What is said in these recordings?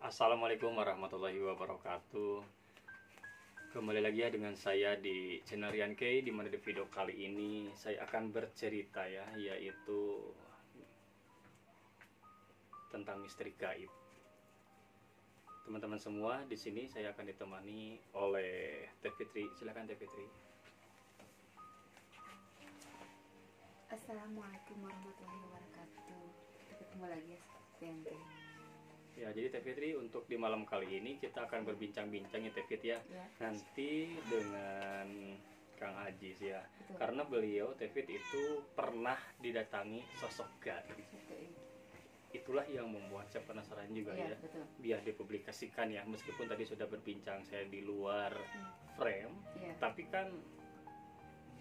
Assalamualaikum warahmatullahi wabarakatuh. Kembali lagi ya dengan saya di channel Rian K, di mana di video kali ini saya akan bercerita ya, yaitu tentang misteri gaib. Teman-teman semua, di sini saya akan ditemani oleh Teh Fitri. Silakan Teh Fitri. Assalamualaikum warahmatullahi wabarakatuh. Kita ketemu lagi ya, Rian K. Ya, jadi Teh Fitri, untuk di malam kali ini kita akan berbincang-bincang ya Teh Fit ya. Nanti dengan Kang Ajis ya. Betul. Karena beliau Teh Fit itu pernah didatangi sosok gaib. Itulah yang membuat saya penasaran juga ya. Betul. Biar dipublikasikan ya, meskipun tadi sudah berbincang saya di luar frame, tapi kan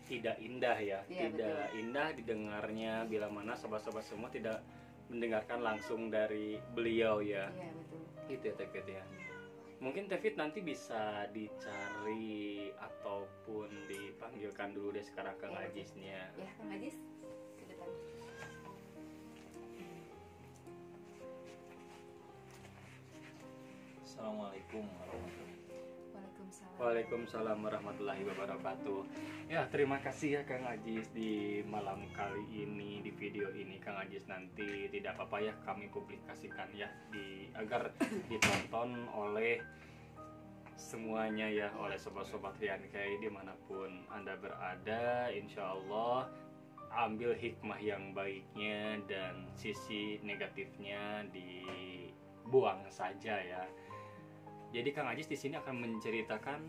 tidak indah ya. Tidak betul. Indah didengarnya bila mana sobat-sobat semua tidak mendengarkan langsung dari beliau ya. Iya betul. Itu ya Teh Fit ya. Mungkin Teh Fit nanti bisa dicari ataupun dipanggilkan dulu deh sekarang Kang Ajisnya. Ya Kang Ajis ke depan. Assalamualaikum warahmatullahi wabarakatuh. Waalaikumsalam warahmatullahi wabarakatuh. Ya, terima kasih ya Kang Ajis di malam kali ini, di video ini Kang Ajis nanti tidak apa-apa ya kami publikasikan ya agar ditonton oleh semuanya ya, oleh sobat-sobat Rian K dimanapun Anda berada. Insya Allah ambil hikmah yang baiknya dan sisi negatifnya dibuang saja ya. Jadi Kang Ajis di sini akan menceritakan,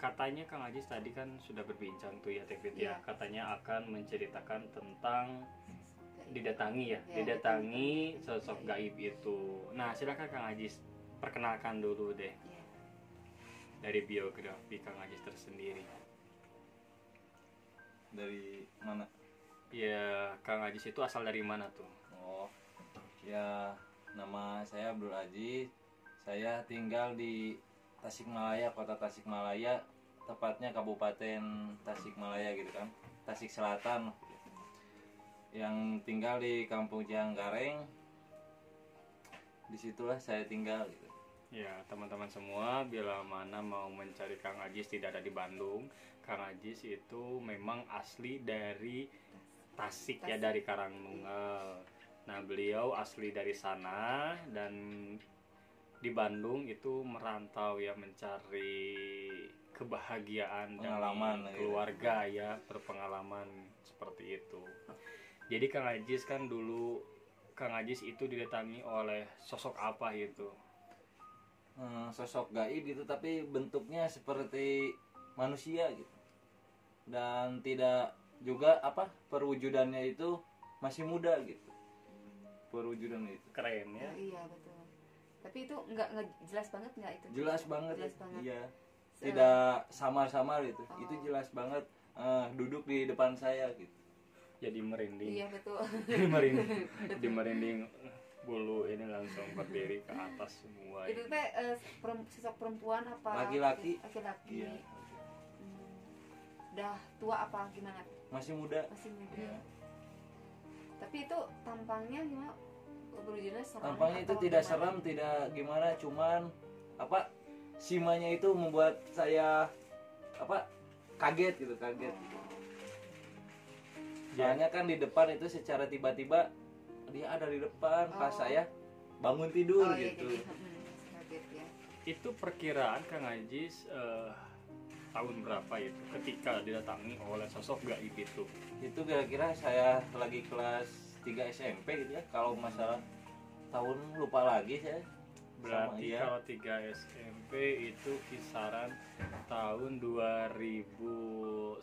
katanya Kang Ajis tadi kan sudah berbincang tuh ya Teh Fit ya, katanya akan menceritakan tentang didatangi ya, didatangi sosok gaib itu. Nah, silakan Kang Ajis perkenalkan dulu deh dari biografi Kang Ajis tersendiri. Dari mana? Ya, Kang Ajis itu asal dari mana tuh? Oh, ya nama saya Abdul Aziz. Saya tinggal di Tasikmalaya, kota Tasikmalaya, tepatnya Kabupaten Tasikmalaya gitu kan, Tasik Selatan. Yang tinggal di Kampung Cihanggareng. Disitulah saya tinggal gitu. Ya, teman-teman semua, bila mana mau mencari Kang Ajis tidak ada di Bandung. Kang Ajis itu memang asli dari Tasik ya, dari Karangmangal. Nah, beliau asli dari sana dan di Bandung itu merantau ya, mencari kebahagiaan dan keluarga ya, berpengalaman seperti itu. Jadi Kang Ajis kan dulu, Kang Ajis itu didatangi oleh sosok apa itu? Sosok gaib gitu, tapi bentuknya seperti manusia gitu. Dan tidak juga perwujudannya itu masih muda gitu. Perwujudannya itu keren ya. Iya betul. Tapi itu nggak jelas banget nggak itu? Jelas banget. Iya. So, tidak samar-samar gitu. Itu jelas banget, duduk di depan saya gitu. Jadi merinding. Iya betul. Jadi merinding bulu ini langsung berdiri ke atas semua. Itu teh sosok perempuan apa? Laki-laki. Laki-laki. Iya. Udah tua apa gimana? Masih muda. Masih muda. Iya. Tapi itu tampangnya gimana? Tampaknya itu tidak seram, tidak gimana, cuman simanya itu membuat saya kaget gitu. Soalnya kan di depan itu secara tiba-tiba dia ada di depan pas saya bangun tidur gitu. Kaget ya. Itu perkiraan Kang Ajis tahun berapa itu ketika didatangi oleh sosok gaib itu? Itu kira-kira saya lagi kelas 3 SMP gitu ya, kalau masalah tahun lupa lagi saya. Berarti kalau 3 SMP itu kisaran tahun 2009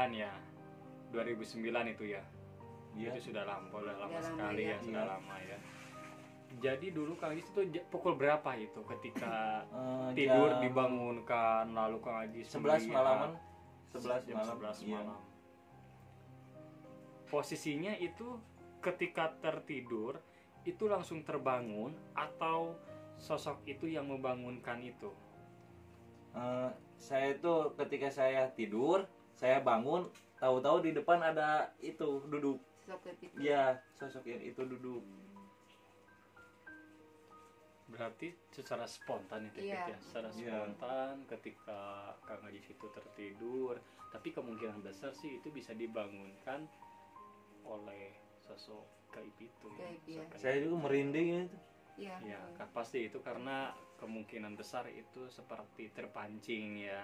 ya. 2009 itu ya. Ya. Itu sudah lama sekali ya, sudah lama ya. Jadi dulu Kang Ajis itu pukul berapa itu ketika tidur dibangunkan lalu Kang Ajis 11 malaman. 11 malam. Posisinya itu ketika tertidur itu langsung terbangun atau sosok itu yang membangunkan itu? Saya itu ketika saya tidur, saya bangun, tahu-tahu di depan ada itu duduk. Sosok itu. Ya, sosok yang itu duduk. berarti secara spontan itu Iya. ya, secara Iya. spontan ketika Kang Ajis itu tertidur, tapi kemungkinan besar sih itu bisa dibangunkan oleh sosok gaib itu. Gaib, iya. Sosok gaib. Saya juga merinding itu. Iya. Ya, pasti itu karena kemungkinan besar itu seperti terpancing ya.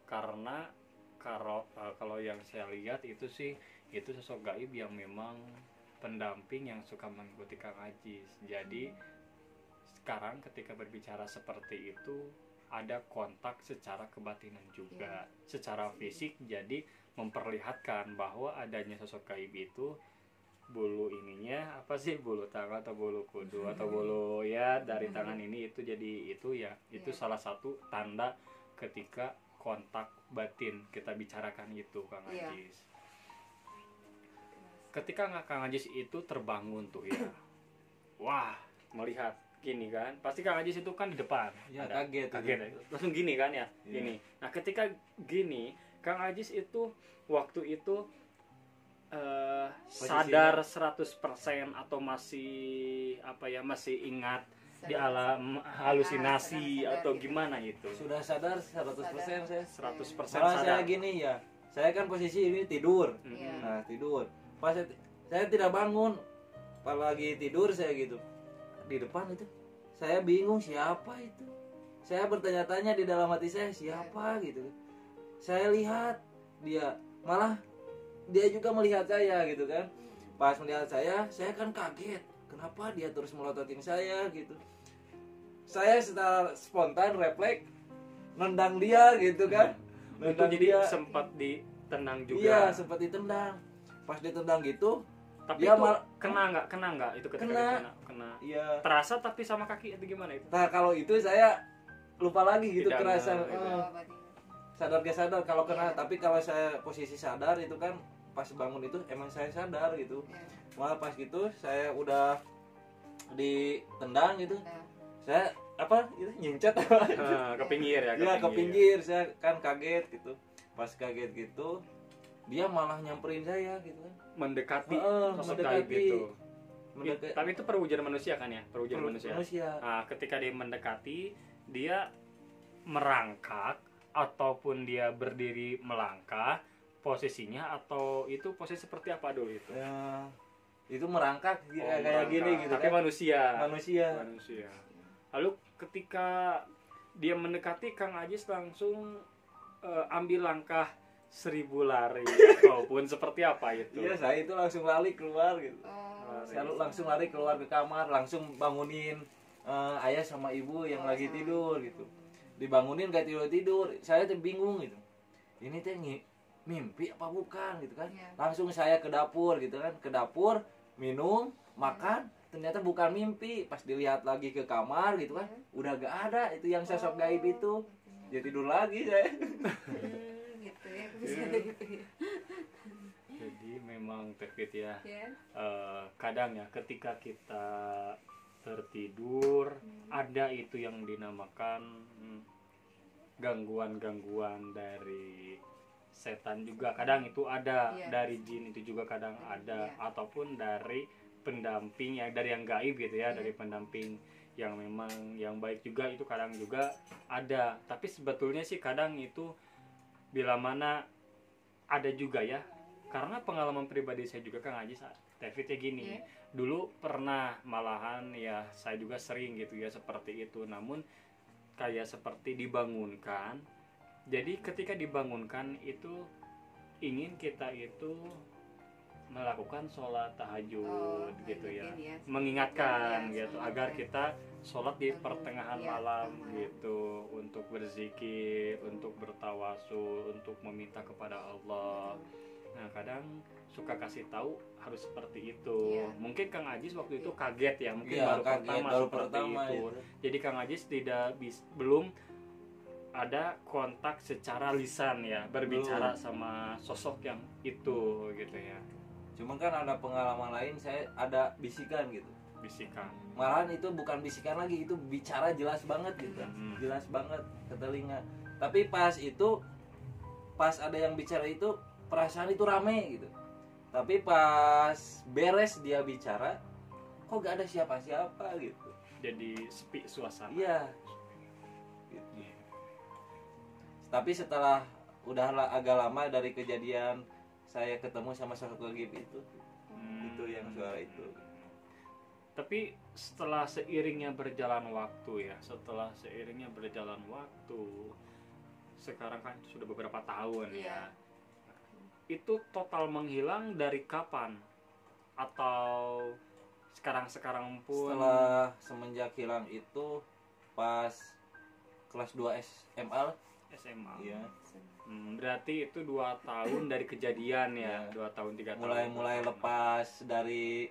Karena kalau yang saya lihat itu sih itu sosok gaib yang memang pendamping yang suka mengikuti Kang Ajis. Jadi sekarang ketika berbicara seperti itu ada kontak secara kebatinan juga, secara fisik, jadi memperlihatkan bahwa adanya sosok gaib itu bulu ininya apa sih, bulu tangan atau bulu kudu atau bulu ya dari tangan ini, itu jadi itu ya itu Iya. salah satu tanda ketika kontak batin kita bicarakan itu Kang Iya. Ajis. Ketika Kang Ajis itu terbangun tuh ya, wah melihat gini kan, pasti Kang Ajis itu kan di depan, Ya, ada- kaget kaget itu. ya. Langsung gini kan ya, Iya. gini. Nah ketika gini Kang Ajis itu waktu itu sadar 100% atau masih apa ya, masih ingat di alam halusinasi sadar atau gitu. gimana itu? Sudah sadar 100% saya. 100% Malah sadar. saya gini ya. Saya kan posisi ini tidur. Iya. Nah, tidur. Pas saya tidak bangun. Pas lagi tidur saya gitu. Di depan itu saya bingung siapa itu. Saya bertanya-tanya di dalam hati saya siapa gitu. Saya lihat dia, malah dia juga melihat saya gitu kan. Pas melihat saya kan kaget. Kenapa dia terus melototin saya gitu. Saya secara spontan refleks nendang dia gitu kan. Itu Nendang jadi dia. sempat ditendang juga. Iya, sempat ditendang. Pas ditendang gitu, Tapi dia itu kena nggak itu ketika kena. iya. Terasa tapi sama kaki itu gimana itu? Nah, kalau itu saya lupa lagi gitu Tidak kerasa. ada, gitu. Sadar gak sadar kalau kena, Iya. tapi kalau saya posisi sadar itu kan pas bangun itu emang saya sadar gitu. Malah pas gitu saya udah ditendang gitu. Saya apa itu nyincet Ke pinggir ya, ya ke pinggir, saya kan kaget gitu. Pas kaget gitu dia malah nyamperin saya gitu kan. Mendekati sosok mendekati. gaib itu. Mendekat Tapi itu perwujudan manusia kan ya, perwujudan manusia. manusia. Nah, ketika dia mendekati, dia merangkak ataupun dia berdiri melangkah, posisinya atau itu posisi seperti apa dulu itu? Ya, itu merangkak Oh, kayak merangkak. gini gitu Tapi kan. manusia. Manusia. Lalu ketika dia mendekati, Kang Ajis langsung ambil langkah 1000 lari ataupun seperti apa itu? Iya, saya itu langsung lari keluar gitu. Lari. Saya langsung lari keluar ke kamar, langsung bangunin ayah sama ibu yang lagi tidur gitu. Dibangunin gak tidur-tidur. Saya tuh bingung gitu. Ini teh mimpi apa bukan gitu kan. Iya. Langsung saya ke dapur gitu kan. Ke dapur, minum, makan. Ternyata bukan mimpi. Pas dilihat lagi ke kamar gitu kan. Udah gak ada itu yang sosok gaib itu. Jadi tidur lagi saya. Gitu ya, bisa Iya. gitu ya. Jadi memang Tevit ya, Ya. kadang ya ketika kita tertidur ada itu yang dinamakan gangguan-gangguan dari setan juga, kadang itu ada. Iya. Dari jin itu juga kadang ada, Iya. ataupun dari pendamping ya, dari yang gaib gitu ya, Iya. dari pendamping yang memang yang baik juga itu kadang juga ada. Tapi sebetulnya sih kadang itu bila mana ada juga ya, karena pengalaman pribadi saya juga Kang Ajis Tevit ya gini. Iya. Dulu pernah malahan ya, saya juga sering gitu ya seperti itu, namun kayak seperti dibangunkan. Jadi ketika dibangunkan itu ingin kita itu melakukan sholat tahajud gitu ya, ngingetin ya. mengingatkan Iya, gitu semangat agar ya. kita sholat di Bangun, pertengahan iya, malam pertengahan. gitu, untuk berzikir, untuk bertawasul, untuk meminta kepada Allah. Nah kadang suka kasih tahu harus seperti itu. Iya. Mungkin Kang Ajis waktu itu kaget ya, mungkin Iya, baru kaget, pertama baru seperti pertama itu. itu. Jadi Kang Ajis belum ada kontak secara lisan ya, berbicara sama sosok yang itu gitu ya, Cuman kan ada pengalaman lain, saya ada bisikan gitu. bisikan. Malahan itu bukan bisikan lagi, itu bicara jelas banget gitu. Mhm. Jelas banget ke telinga. Tapi pas ada yang bicara itu, perasaan itu rame gitu. Tapi pas beres dia bicara, kok gak ada siapa-siapa gitu. Jadi sepi suasana. Iya gitu. Tapi setelah agak lama dari kejadian saya ketemu sama sosok gaib itu yang suara itu. Tapi setelah seiringnya berjalan waktu ya, sekarang kan sudah beberapa tahun ya. Itu total menghilang dari kapan? Atau sekarang pun? Setelah semenjak hilang itu pas kelas 2 SMA. Iya. Berarti itu 2 tahun dari kejadian ya, 2 tahun 3 tahun. Mulai lepas dari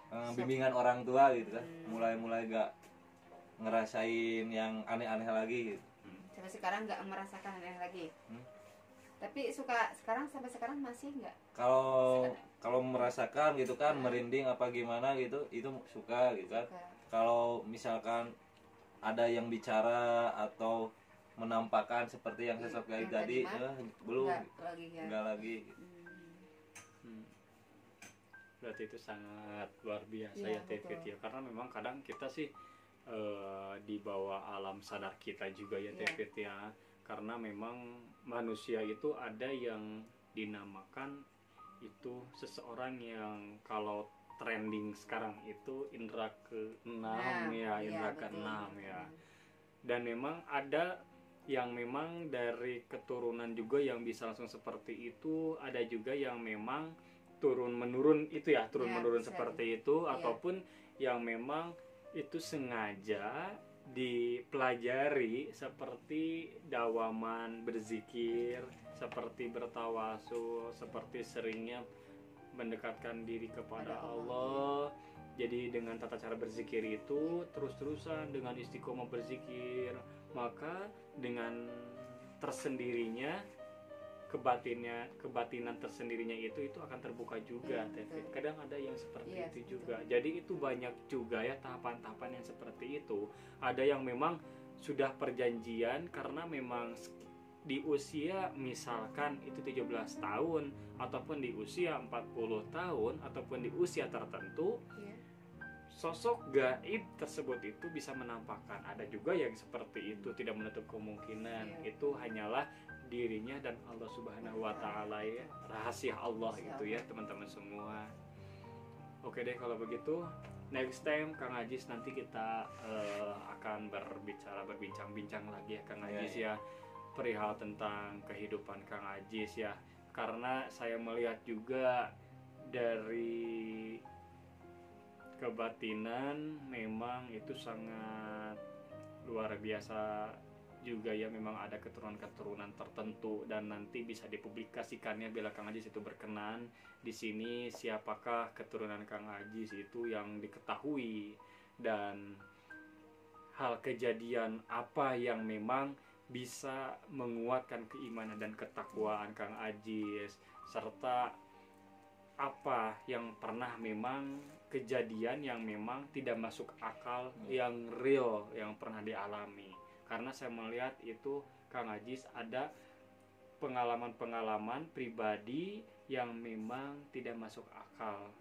bimbingan orang tua gitu kan. Mulai gak ngerasain yang aneh-aneh lagi gitu. Sampai sekarang nggak merasakan aneh lagi. Tapi sampai sekarang masih nggak? Kalau merasakan gitu kan, merinding apa gimana gitu, itu suka gitu kan. Kalau misalkan ada yang bicara atau menampakkan seperti yang sosok gaib tadi, belum, nggak lagi. Berarti itu sangat luar biasa ya Tevit ya, karena memang kadang kita sih di bawah alam sadar kita juga ya Tevit ya, karena memang manusia itu ada yang dinamakan itu seseorang yang kalau trending sekarang itu indra ke-6 indra ke-6 ya. Dan memang ada yang memang dari keturunan juga yang bisa langsung seperti itu, ada juga yang memang turun menurun itu ya, menurun seperti itu, ataupun yang memang itu sengaja dipelajari seperti dawaman berzikir, seperti bertawasul, seperti seringnya mendekatkan diri kepada Allah. Jadi dengan tata cara berzikir itu terus-terusan dengan istiqomah berzikir, maka dengan tersendirinya kebatinan tersendirinya itu akan terbuka juga. Kadang ada yang seperti itu juga. Jadi itu banyak juga ya tahapan-tahapan yang seperti itu. Ada yang memang sudah perjanjian karena memang di usia misalkan itu 17 tahun ataupun di usia 40 tahun ataupun di usia tertentu, sosok gaib tersebut itu bisa menampakkan. Ada juga yang seperti itu, tidak menutup kemungkinan. Itu hanyalah dirinya dan Allah Subhanahu wa taala ya, rahasia Allah itu ya teman-teman semua. Oke deh kalau begitu, next time Kang Ajis nanti kita akan berbincang-bincang lagi ya Kang Ajis ya, perihal tentang kehidupan Kang Ajis ya, karena saya melihat juga dari kebatinan memang itu sangat luar biasa juga ya, memang ada keturunan-keturunan tertentu dan nanti bisa dipublikasikannya bila Kang Ajis itu berkenan. Di sini siapakah keturunan Kang Ajis itu yang diketahui dan hal kejadian apa yang memang bisa menguatkan keimanan dan ketakwaan Kang Ajis, serta apa yang pernah memang kejadian yang memang tidak masuk akal, yang real, yang pernah dialami. Karena saya melihat itu Kang Ajis ada pengalaman-pengalaman pribadi yang memang tidak masuk akal.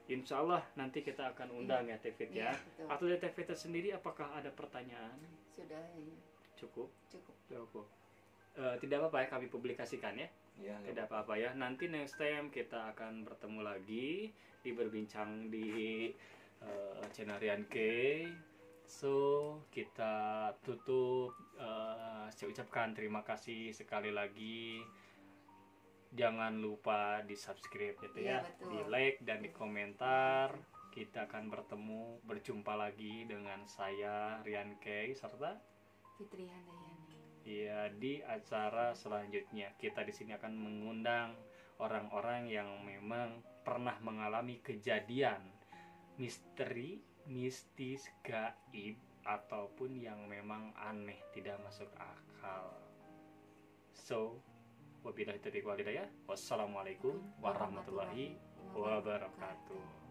Insya Allah nanti kita akan undang ya Tevit ya. Atau dari Tevit sendiri apakah ada pertanyaan? Sudah ya. Cukup. Tidak apa-apa ya kami publikasikan ya. Tidak apa-apa ya. Nanti next time kita akan bertemu lagi di berbincang di channel Rian K. So kita tutup. Saya ucapkan terima kasih sekali lagi. Jangan lupa di subscribe gitu ya, di like dan di komentar. Kita akan berjumpa lagi dengan saya Rian K serta Fitri Handayani. Iya, di acara selanjutnya kita di sini akan mengundang orang-orang yang memang pernah mengalami kejadian misteri, mistis, gaib ataupun yang memang aneh, tidak masuk akal. So, wabillahi taufiq wal hidayah. Wassalamualaikum warahmatullahi wabarakatuh.